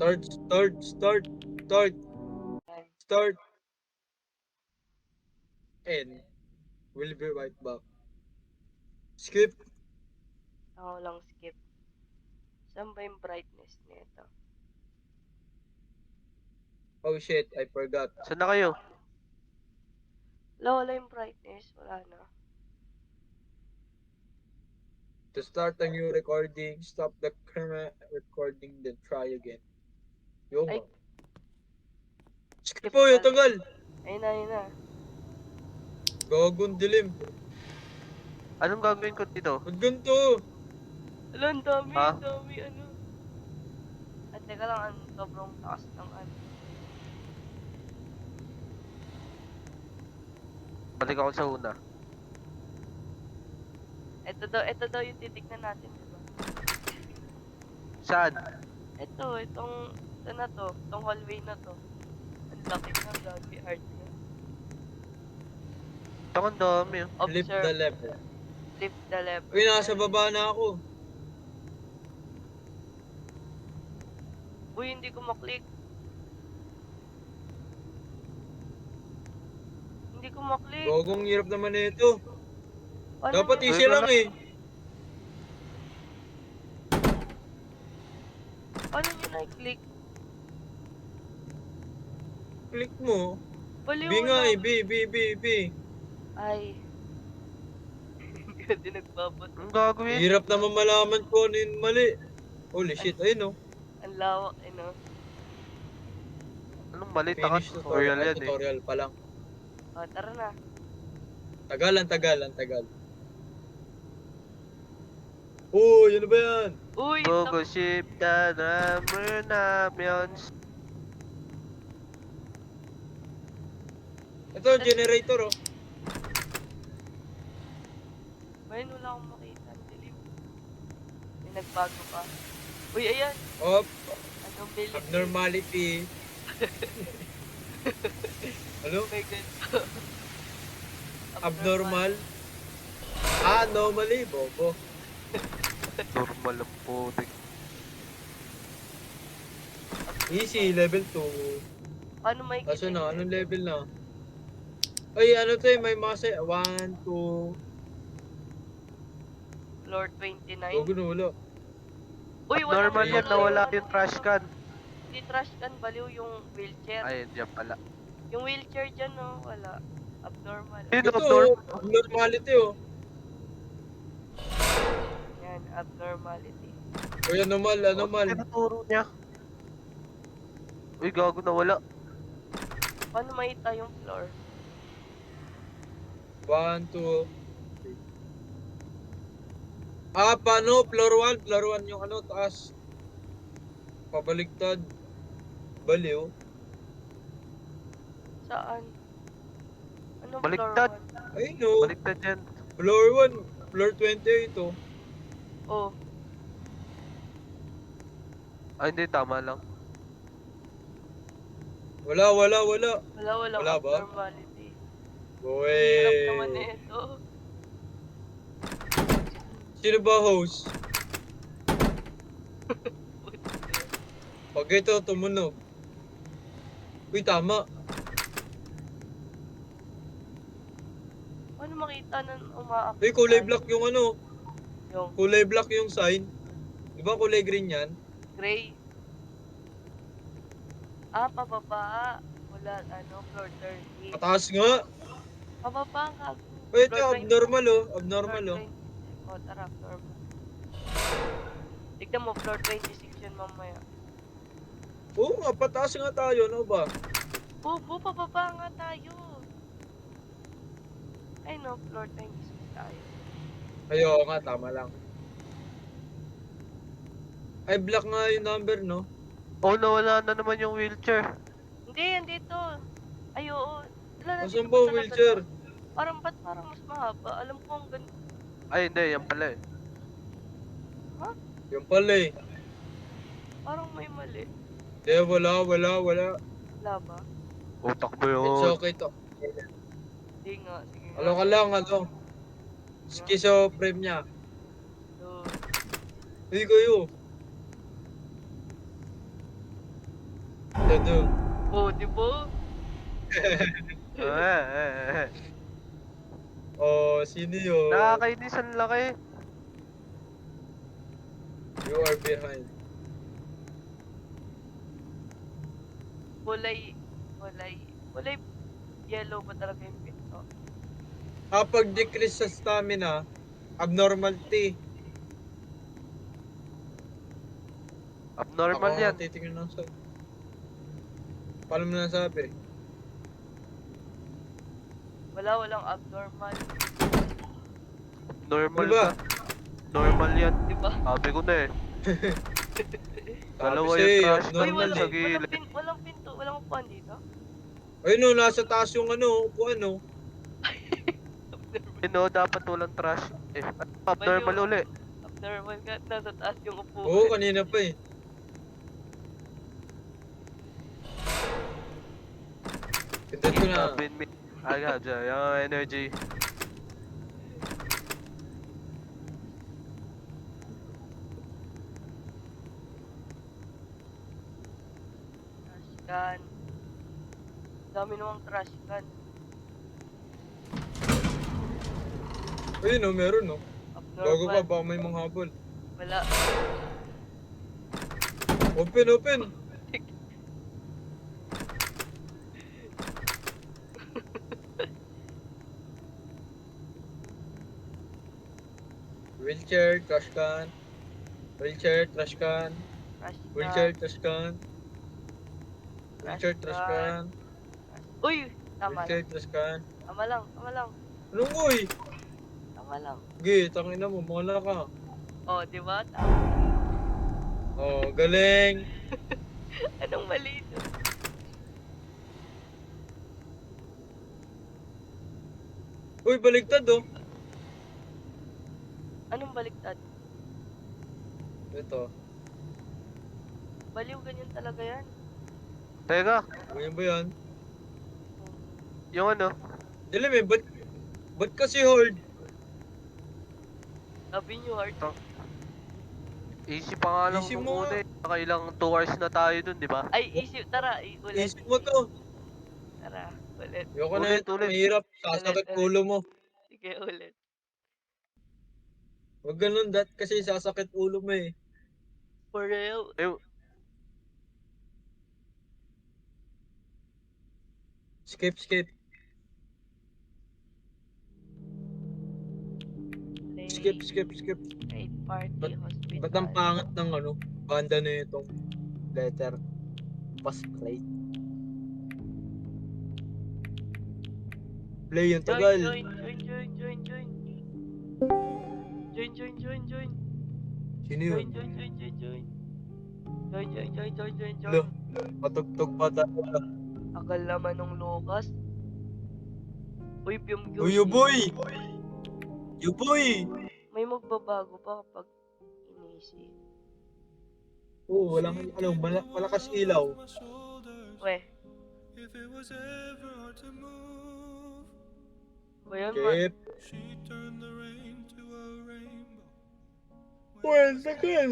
Start. Ay, Start. End. Will be right back. Skip. ako lang skip. Saan ba yung brightness nito? Oh shit, I forgot. Saan na kayo? Wala yung brightness. Wala na. To start a new recording, stop the current recording, then try again. Yung Ay, nga. Skip skip po, yung pala. tagal. Ayun na, ayun na. Gagong dilim. Anong gagawin ko dito? Ba't ganito? Wala, ang dami, Ha? ang dami, ano. At teka lang, sobrang taas ng ano. Balik ako sa una. Ito daw yung titignan natin, di ba? Saan? Ito na to. Itong hallway na to. Ang laki na, gagi, hard na. Ito ang dami. Oh. Flip the Observe, lever. flip the lever. Uy, nasa baba na ako. Uy, hindi ko maklik. Hindi ko maklik. Gagong hirap naman ito. Paano Dapat nyo, easy lang eh. paano nyo na-click? Click mo. Baliw B nga na. eh, B. Ay. Hindi nagbabato. Anong gagawin? Hirap naman malaman ko ano yung mali. Holy shit, ayun oh. Ang lawak, no? Anong mali? Finish Tutorial yan eh. tutorial pa lang. O, tara na. Ang tagal. Oh, yun na ba yan? Uy, Gogo ship the number namin. Ito, generator oh. Ayun, wala akong makita. Ang dilim. May nagbago pa. Uy, ayan. Op, Anong bilis? abnormality. Ano? Oh my God. Abnormal? Anomaly, bobo. Normal ang putik. Easy, level 2. Paano makikita Kaso na, yung anong level na? Ay, ano to eh, may mga 1, 2. Floor 29? Gogo na wala. Uy, wala Normal nga yan, pala nawala ano yung trash dito. can. Hindi trash can, baliw yung wheelchair. Ayun, dyan pala. Yung wheelchair dyan, no? Wala. Abnormal. Yun, Ito, abnormal. abnormality oh. Yan, abnormality. Uy, anomal. Tinuturo niya. Uy, gago na wala. Paano makita yung floor? 1, 2. Ah, paano? Floor 1 yung ano, taas. Pabaliktad. Baliw. Saan? Anong Baliktad. floor 1? Ay no. Baliktad yan. Floor 1. Floor 20 ito. Oh, Ay, hindi, tama lang. Wala. walang Wala ba? abnormality. Boy. Ang hirap naman na ito. Sino ba host? Pag ito tumunog. Uy, tama. Paano makita nang umaakit? Uy, kulay black yung ano. Yung Kulay black yung sign. Di ba kulay green yan? gray. Ah, pababa. Wala, floor 30. Mataas nga. Pababa nga. Uy, ito Floor 20. abnormal oh. Abnormal Floor oh. 20. O, tara, abnormal. Tignan mo, floor 26 yun mamaya. Oo nga, pataas nga tayo. Ano ba? Bobo, pababa nga tayo. Ay no, floor 26 tayo. Ayo nga, tama lang. Ay, black nga yung number, no? Oh, nawala na naman yung wheelchair. Hindi, andito. Ay, oo. Wala, nandito Asan ba ba talaga wheelchair? to? Parang mas mahaba? Alam ko ang ganito. Ay, hindi, yan pala eh. Ha? Yung pala eh. Parang may mali. Wala. Wala ba? Utak ba It's yun? okay to. Hindi nga. Sige nga. Ano ka lang, ano? Schizophrenia. So, Hindi kayo. Todo. Oh, di ba? Oh, sino yun? Nakakainis ang laki. You are behind. Kulay, kulay yellow ba talaga yung pinto? Kapag decrease sa stamina, abnormal T. Ako Abnormal yan. ang titingin ng sa... Paano mo nasabi? Walang abnormal. Normal Ano ba? ka. Normal yan. Di ba? Sabi ko na eh. Sabi Dalawa sa'yo yung eh, trash Uy, can abnormal dyan sa eh. gilid. walang pinto, walang upuan dito. Ayun no, nasa taas yung ano, upuan no. Abnormal. No, dapat walang trash. Eh, abnormal Baliw. uli. Abnormal ka, nasa taas yung upuan. Oo, kanina pa eh. Pindot ko na. Sabi me. Aga, dyan. Yung energy. Trash can. Dami namang trash can. Ayun no, meron no. Bago ka, Abnormal. baka may mga habol. Wala. Open, open. Wheelchair, trash can. Wheelchair, trash can. Trash Wheelchair, can. trash can. Wheelchair, trash can. Uy! Tama Wheelchair, lang. trash can. Tama lang. Tama lang. Anong uy? Tama lang. Sige, tangina mo, mawala ka. Oh, di ba? Tama. Oh, galing. Anong mali doon? Uy, baligtad oh. Anong baliktad? Ito. Baliw, ganyan talaga yan. Teka, Ganyan ba yan? yung ano. Dilim eh, ba't kasi hold? Sabi nyo, hard. Easy pa nga lang Easy nung mo una nga. eh. Nakailang 2 hours na tayo dun, di ba? Ay, isip. Tara, ulit. Isip mo to. Tara, ulit. Ayoko na Ulit, ito, ulit. mahirap. Sasakit Ulit. ulo mo. Sige, ulit. Huwag ganun, kasi sasakit ulo mo eh. For real. Ayun. Skip, skip. Skip, skip, skip. Raid party hospital. Ba't ang pangat ng ano, banda na itong letter? Pass plate. Play yung tagal. Join. Sino yun? Join. Lo, patugtog pa tayo. Akal naman nung Lucas. Uy, Pyum Uy, you boy! You boy! May magbabago ba kapag inisip? Oo, walang ano, malakas ilaw. Weh. Ba yan, Skip. Well, tagal.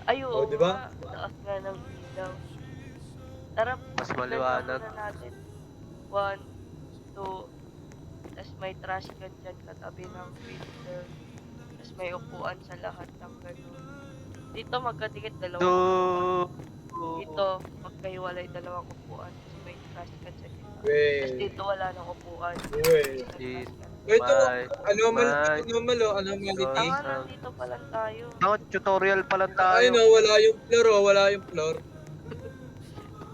Ay, oo Oh, diba? nga. Taas nga ng ilaw. Tara, Mas tignan maliwanag. muna natin. 1, 2, tas may trash can dyan katabi ng filter. Tas may upuan sa lahat ng ganun. Dito magkadikit dalawang upuan. Dito, magkahiwalay dalawang upuan. Tas may trash can sa gitna. Tas Well, dito wala nang upuan. well. In Ito, my anomality. Tanga, nandito pa lang tayo. Tutorial pa lang Ay tayo. no, wala yung floor oh, wala yung floor.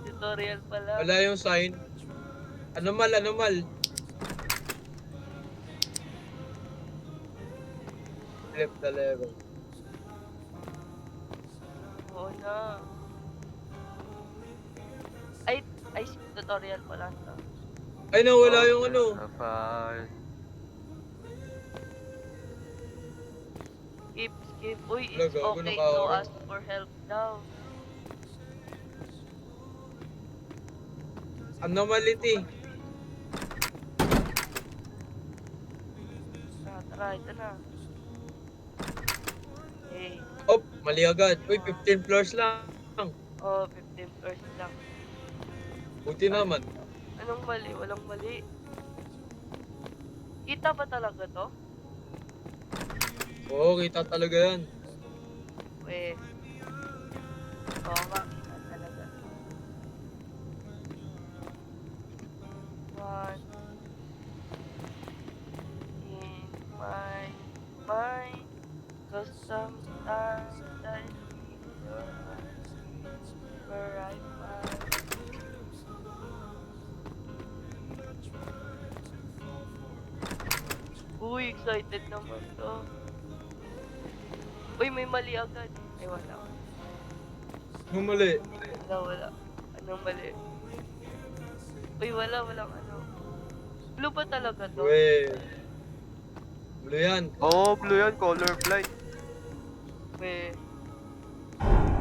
Tutorial pa lang. Wala yung sign. Anomal. Flip the level. Oo na. Ay, tutorial pa lang to. Ay no, wala yung ano. Fine. Skip. Uy, Wala, it's gago, okay to naka-aura. ask for help daw. Anomality. Tara, ito na. Hey. Oh, mali agad. Uy, 15 floors lang. Oh, 15 floors lang. Buti naman. Anong mali? Walang mali. Kita ba talaga to? Oo, kita talaga yan. Weh. Oo nga, kita talaga. One in my mind. Cause sometimes I see your eyes where I find. Uy, excited naman to. Uy, may mali agad. Ay, wala. Mumali. Wala. Anong mali? Uy, walang ano. Blue ba talaga to? Weh. Blue yan. Oo, blue yan, colorblind. Weh.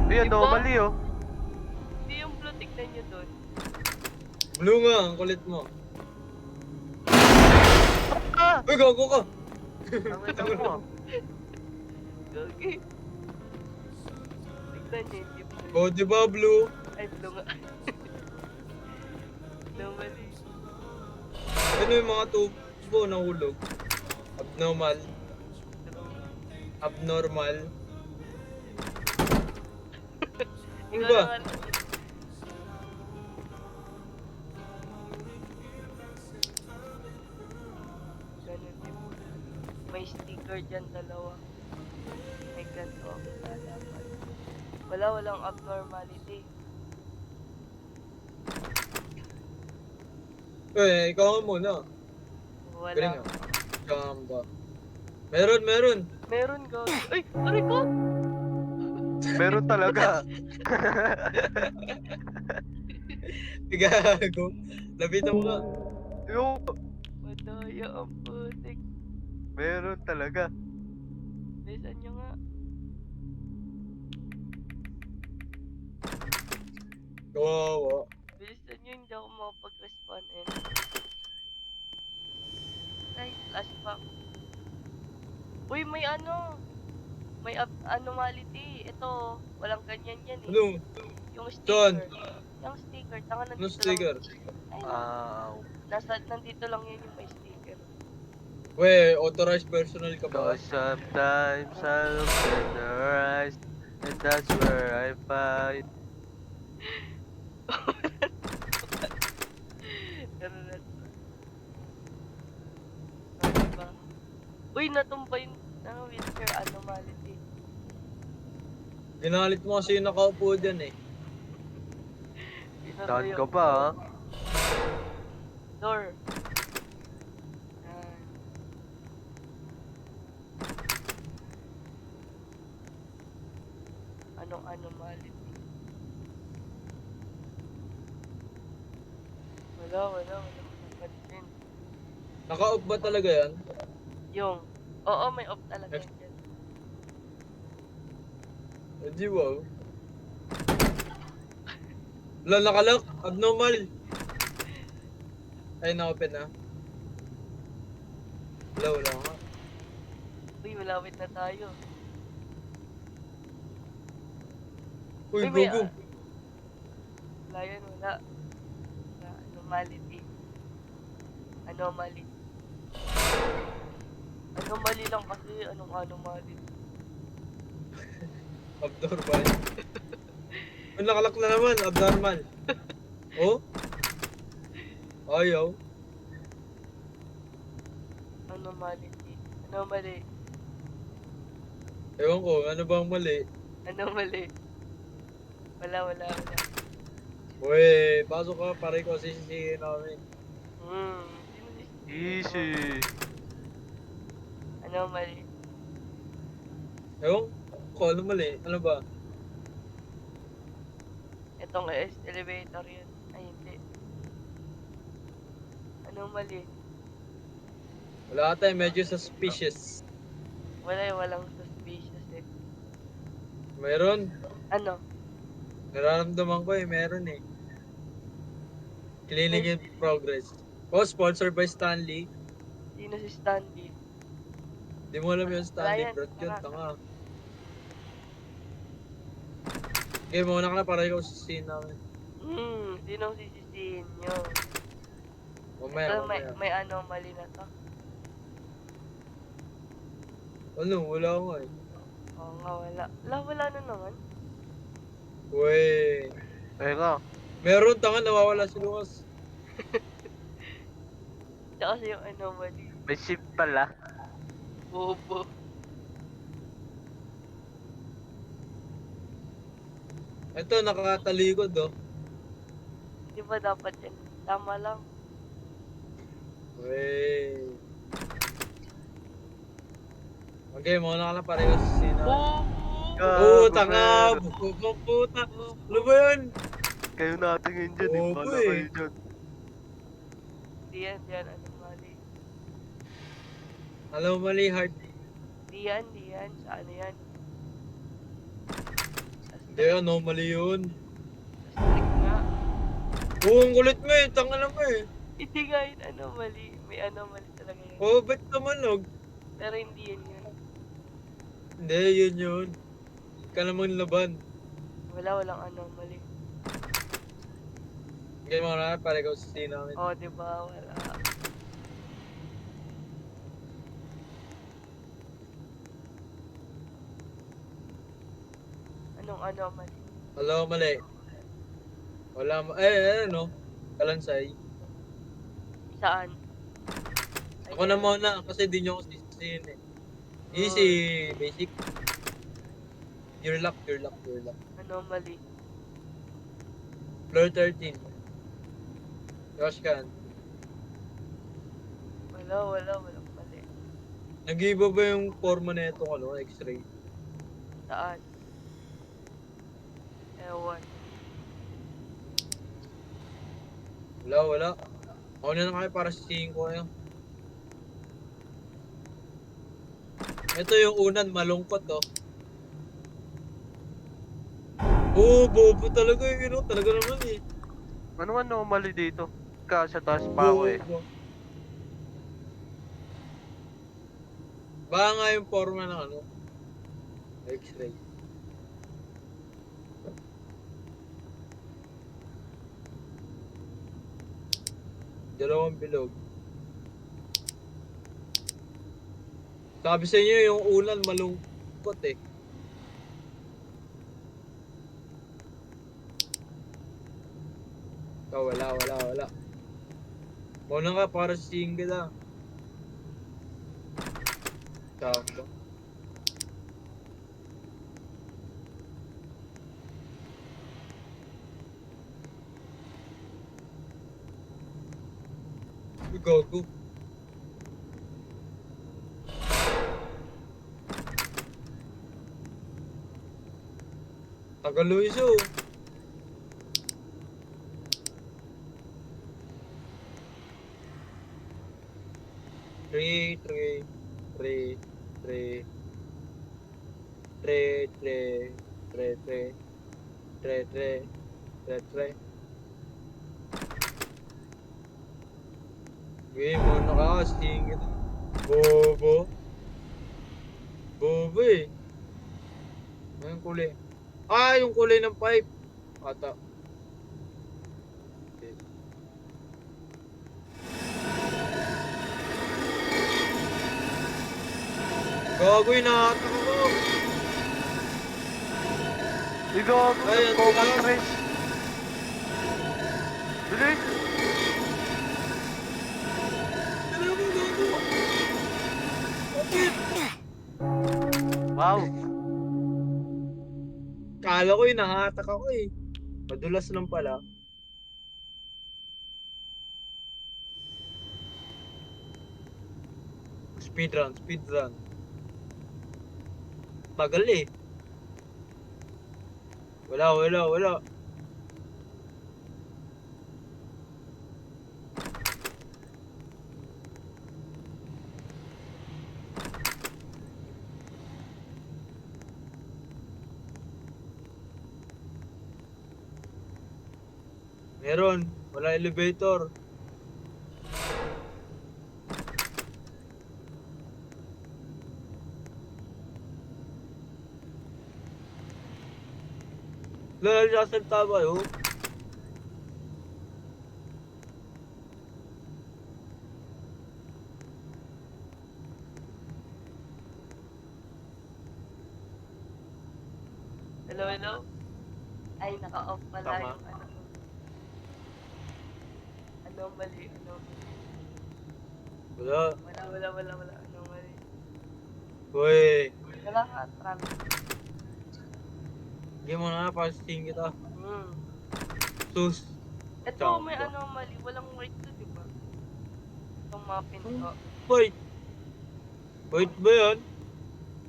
Uy, Di ba? anomaly oh. Hindi yung blue, tignan nyo dun. Blue nga, ang kulit mo. Ah! Uy, gago ka. Ang ina mo ah. Okay. Tignan nyo, hindi blue. O, di ba blue? Ay, blue nga. Normally. Ano yung mga tubo nahulog? Abnormal. Abnormal. Ano Ikaw ba? na nga lang. Ganun din. May sticker dyan, dalawa. May ganito ako lalaman. Walang abnormality. Eh, ikaw nga muna. Galing Wala. ah. Chamba. Meron. Meron ka. Ay, aray ko! Meron talaga. Gago. Lapitan mo nga. Yung, Madaya ang putik. meron talaga. Bilisan nyo nga. Kawawa. Bilisan nyo, hindi ako makapag-respond. Ay, flashback. Uy, may ano. May anomality. Ito, walang ganyan yan eh. Ano? Yung Saan? sticker. Yung sticker. Tanga Ano nandito sticker? lang. Ay, nandito lang yun yung may sticker. We, authorized personnel ka ba? Cause sometimes I look in her eyes, and that's where I find. Pero ano ba? Uy, natumba yung wheelchair anomality. Ginalit mo kasi yung nakaupo dyan eh. Saan Pinatuyo ka ko. ba ha? Door. Yan. Anong anomality? Wala napansin. Naka-off ba talaga yan? Yung, oo, may off talaga Next. yan dyan. Hindi wow. Wala, nakalock. Abnormal. Ay, na-open na. Wala nga. Uy, malawit na tayo. Uy, may gogo. wala yan, wala. Anomality. Anomaly. Anomaly lang kasi, anong anomaly? Abnormal. Uy, nakalock na naman. Abnormal. Oh? Ayaw. Anomality. Anomaly. Ewan ko, ano bang mali? Anomaly. Wala. Uy, pasok ka. Pare ko, sisisihin namin. Sino si Easy. Anomaly. Ewan ko, ano mali? Ano ba? Itong elevator yun. Ay, hindi. Anomaly. Wala tayo, medyo suspicious. Walang suspicious eh. Meron? Ano? Nararamdaman ko eh, meron eh. Cleaning May, in progress. Oh, sponsored by Stanley. sino si Stanley? Di mo alam yung Wala Stanley yan. Brad yun, Tara. tanga. Okay, muna ka na para ikaw sisihin namin. Sinong sisisihin nyo? Mamaya, Ito, mamaya. may anomaly na to. Ano, wala ko eh. Oo nga, wala. Wala na naman. Wey. Eka, Meron, tanga, nawawala si Lucas. Siya kasi yung anomaly. may ship pala. Bobo. Ito, nakatalikod oh. Di ba dapat yan? Tama lang. Wey. Okay, muna ka na para ikaw sisihin namin. Bobo! Oo, Gago, tanga, pero. bubong puta. Ano Bobo! ba yun? Kayo natingin dyan eh. Bobo Bala eh. kayo dyan. Di yan, anomaly. Alam mo, mali, heart. Di yan. Sa ano yan? Sa Hindi, streak. anomaly yun. Sa streak nga. Oo, ang kulit mo eh. Tanga naman eh. Hindi nga yun anomaly. May anomaly talaga yun. Oo, ba't tamanog? Pero hindi yun. Hindi, yun yun. Huwag ka namang laban. Walang anomaly. Okay, muna ka para ikaw sisihin namin. Oh, di ba? Wala. Anong anomaly? Alam mo, mali. Wala mo. Ano? Kalansay. Saan? Ay, Ako na meron. muna kasi di nyo ako sisihin eh. Easy, Oh, basic. Pure luck, pure luck, pure luck. anomaly. Floor 13. Josh Can. Walang mali. Nag-iba ba yung forma na itong ano, x-ray? Saan? Ewan. Wala. Ako na lang kayo para sisihin ko kayo. Ito yung unan, malungkot oh. Oo, bobo talaga yun, no? Talaga naman eh. Anong anomaly dito? Sa taas pa ako eh. Bobo. Baka nga yung forma ng ano, x-ray. Dalawang bilog. Sabi sa inyo yung unan malungkot eh. Ikaw, wala. Muna ka para sisihin kita. Sakto. Uy, gago. Tagal Luis oh. Three, three, three, three, three, three, three, three, three, three, three, three. Game muna ka, sting kita. Bobo. Bobo eh. Ano yung kulay? Yung kulay ng pipe. Ata. Okay. Gago yung nakata ko. Ikaw ako Ay, ng ang common tulas. trace. Bilis! Ano mo gago? Bakit? Wow! Kala ko yung nahatak ako eh. Madulas lang pala. Speedrun. Tagal eh. Wala. Meron. Wala elevator. Wala, nagsasalta ba yun? Hello, hello? Ay, naka-off pala Tama. yung ano ko. Anomaly, anomaly. Wala. Wala, anomaly. Uy, Wala nga, traffic. hindi mo na napasting kita. Hmm. Sus. Ito, may Chamba. anomaly. Walang white to, di ba? Itong mga pinto. Wait. Wait ba yan?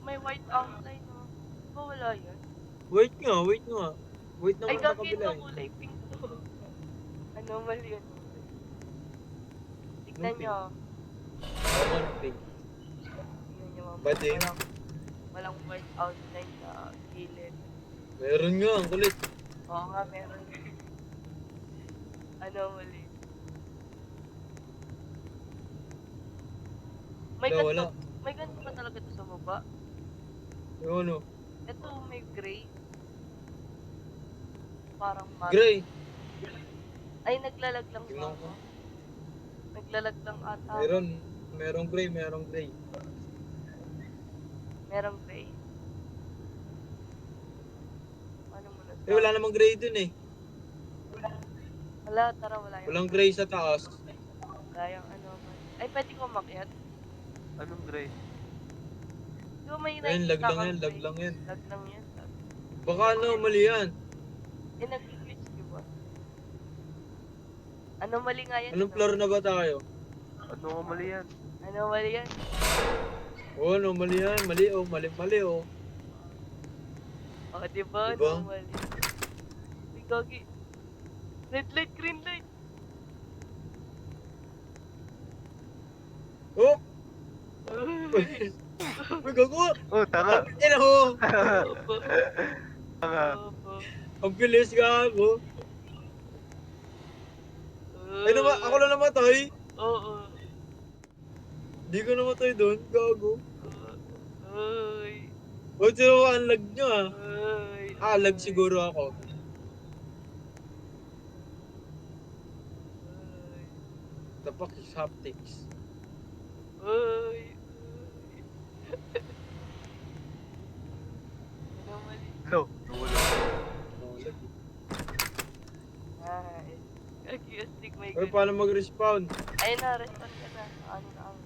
May white outline, no? Di ba wala yan? Wait nga, wait nga. Wait Ay, naman sa gagawin kabila to eh. kulay pink to. Anomaly, anomaly. Tignan Anong pink? nyo. Ano ng pink? Tignan nyo, mamaya. Bading? Walang white outline sa gilid. Meron nga, ang kulit. Oo nga, meron. Anomaly. May Wala, ganito. wala. May ganito ba talaga to sa baba? Yung ano? Ito, may gray. Parang matte. Gray. Ay, naglalag lang ba Tingnan ako? ko. Naglalag lang ata ako. Meron. Merong gray, merong gray. Merong gray. Ano mo na Eh, wala namang gray dun eh. Wala, tara, wala yung Walang gray sa taas. Wala yung anomaly. Ay, pwede ko makiat. Anong gray? Di ba may Ayun, lag nakikita lang kang yan, lag gray? lang yan. Lag lang yan. Lag. Baka ano, mali yan. Eh, nag-glitch, di ba? Anomaly nga yan. Anong floor na ba tayo? Ano nga mali yan? Anomaly yan. Oo, ano, mali yan. Mali oh, mali, mali oh. O, di ba? Diba? Anomaly. Uy, gagi. Red light, green light. Oh! Uy. Uy, gago! Oh, tanga! Ina ho! Opo. Tanga! Opo. Ang bilis, gago! Ay, ako na namatay! Oo. Di ko namatay doon, gago. Uy. O, sino ka ang lag nyo ah? Uy. Lag siguro ako. Uy. Tapak is haptics. Uy. Anomaly. Hello! Nawala. Oh, lag. Nice. Nag-stick may Uy, ganun. paano mag-respawn? Ayun na, respond ka na. Ano na ako.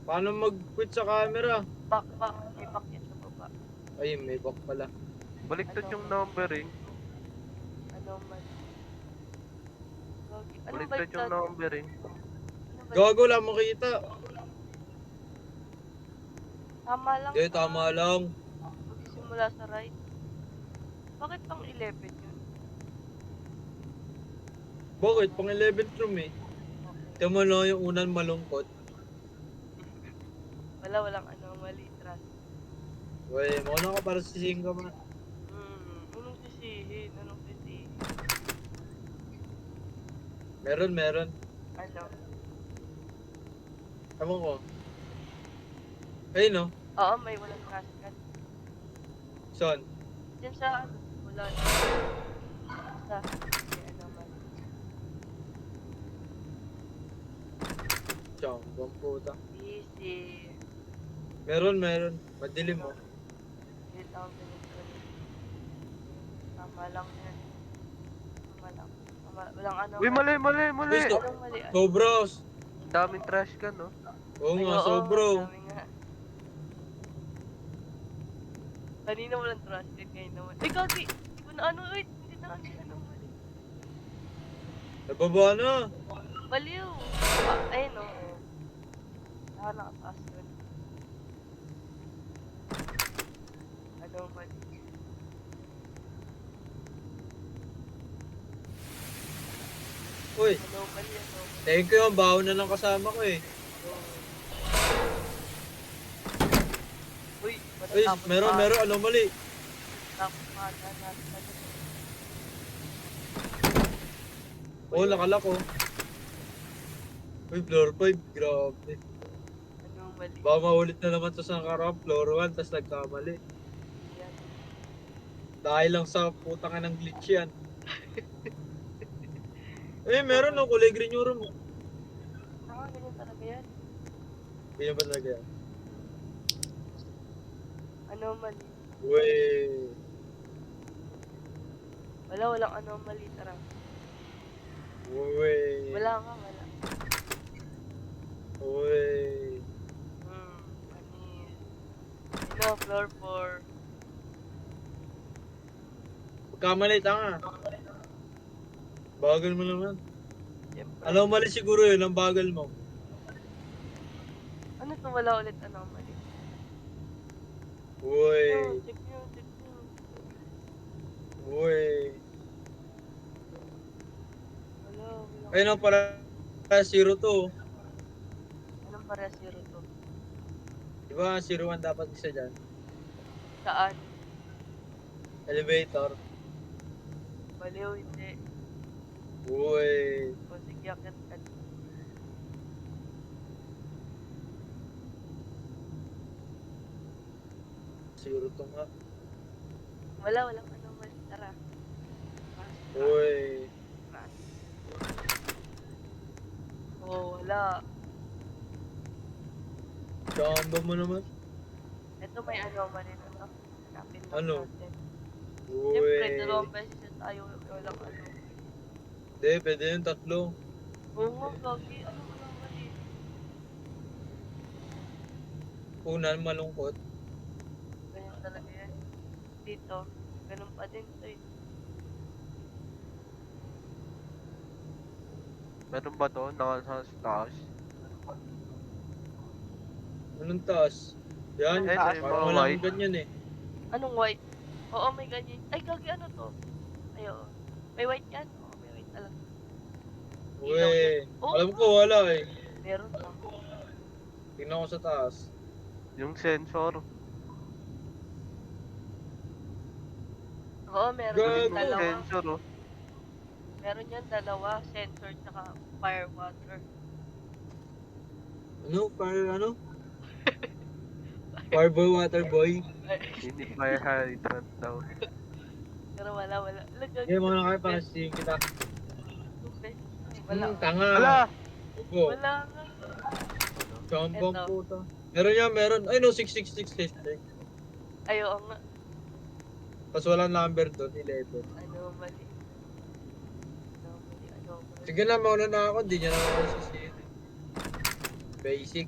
Paano mag-quit sa camera? Back. May back yan sa baba. Ay, may box pala. Baliktad yung numbering. Anomaly. Gagi. Anong Baliktad yung baliktad? numbering. Ano ba? Gago, wala makita. Tama lang. Hindi, tama lang. Magsisimula sa right. Bakit pang 11 yun? Bakit? Pang 11th room eh. Okay. Tama lang yung unang malungkot. Walang anomaly. Trust. Uy, mauna ka para sisihin ka man. Anong sisihin? Anong sisihin? Meron. Ano? Ewan ko. Ayun no? Oo, may walang trash can. Saan? Diyan sa ano? Wala na. Sa may anomaly. Siyang, buwang puta. Easy. Meron. Madilim mo. Wait lang, ganito. Tama lang yan. Tama lang. Walang anomaly. Uy, mali! Uy, Anomaly. sobros. Ang daming trash can, no? Oo Ay, nga, oo, sobro. dami nga. Kanina walang trash can, ngayon naman. Ay, gagi! Hindi ko na ano, wait! Hindi na ano, anomaly. Nababa na. Baliw! Ayun o. Nakataas dun. Anomaly. Uy, Anomaly. thank you. Ang baho na ng kasama ko eh. Uy, Uy, matatapos meron. Anomaly. Tapos mata natin. Oo, nakalak oh. Uy, floor 5. Grabe. Anomaly. Baka maulit na naman to sa nakarang floor 1, tas nagkamali. Yan. Dahil lang sa putang ng glitch yan. Meron no, kulay green yung room mo. Ganyan talaga yan. Ganyan ba talaga yan? Anomaly. Wey. Walang anomaly, tara. Wey. Wala nga, wala. Wey. Anis. Ano, floor 4. Pagkamali, tanga. Bagal mo naman. Siyempre. Alam mali siguro yun, ang bagal mo. Ano to, wala ulit anomaly. Wey. Check nyo. Wey. Wala. Ayun ang para 0 to. Anong para 0 to? Di ba 0-1 dapat isa dyan? Saan? Elevator. Baliw, hindi. Wey. O, sige, akit ka. Zero to nga. Walang anomaly, tara. Wey. Wala. Chamba mo naman. Ito may anomaly na to. Hanapin lang Ano? natin. Siyempre, Wey. dalawang beses na tayo walang anomaly. Hindi, pwede yung tatlo. Oo nga, Gagi. Anong anomaly? Unan, malungkot. Ganyan talaga yan. Dito, ganun pa din to eh. Meron ba to? Naka sa taas? Anong taas? Yan, Anong Ayun, taas? yung parang mga walang white. ganyan eh. Anong white? Oo, may ganyan. Ay, Gagi, ano to? Ay, oo. May white yan? Oo, may white talaga. Ilaw yan. Wey. Oo Alam nga. ko, wala eh. Meron lang. Tingnan ko sa taas. Yung sensor. Oo, meron yan Galing Gago. yung dalawa. sensor, oh. Meron yan dalawa. Sensor tsaka fire water. Ano? Ano? Fireboy, waterboy. Mini fire hydrant daw. Pero wala. Lagag. Ngayon mga kayo, para sisihin kita. Wala. Tanga. Ala! Opo. Wala nga. Chambang Eto. puta. Meron yan, meron. Ay no, 666 hashtag. Ay, oo nga. Tapos walang number doon, 11. Anomaly. Sige na, mauna na ako. Hindi niya naman ako sisihin. Basic.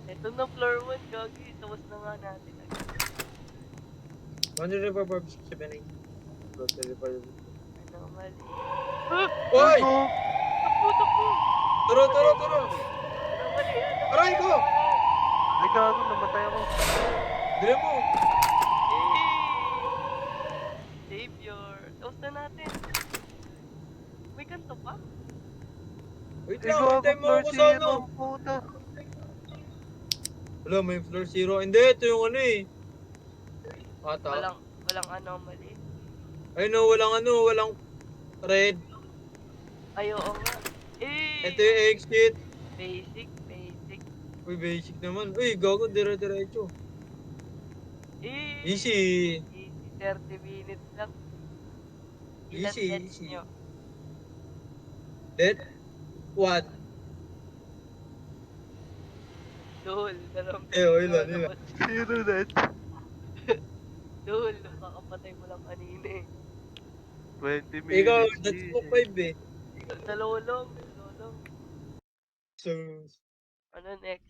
Ito na floor 1, Gagi. Tapos na nga natin. 104.78. Anomaly. Hoy! Takbo! Turo! Anomaly. Aray ko! Ay, gago, namatay ako. Dili mo! Savior. Tapos na natin. May kanto pa? Wait Ay, lang, gago, hintay mo floor ako sa ano. 0, puta. Wala, may floor 0. Hindi, ito yung ano eh. Ata. Walang anomaly. Ay no, walang red. Ay, oo nga. Ito yung exit. Basic. Uy, basic naman. Uy, gago, dire-diretso. Easy. 30 minutes lang. Ilan Easy. deaths nyo? Dead? What? Dol, dalawang Ilan? Zero net. Dol, kakapatay mo lang kanina eh. 20 Ikaw, minutes. that's Easy. 5 eh. Dalawa lang. So, Ano next?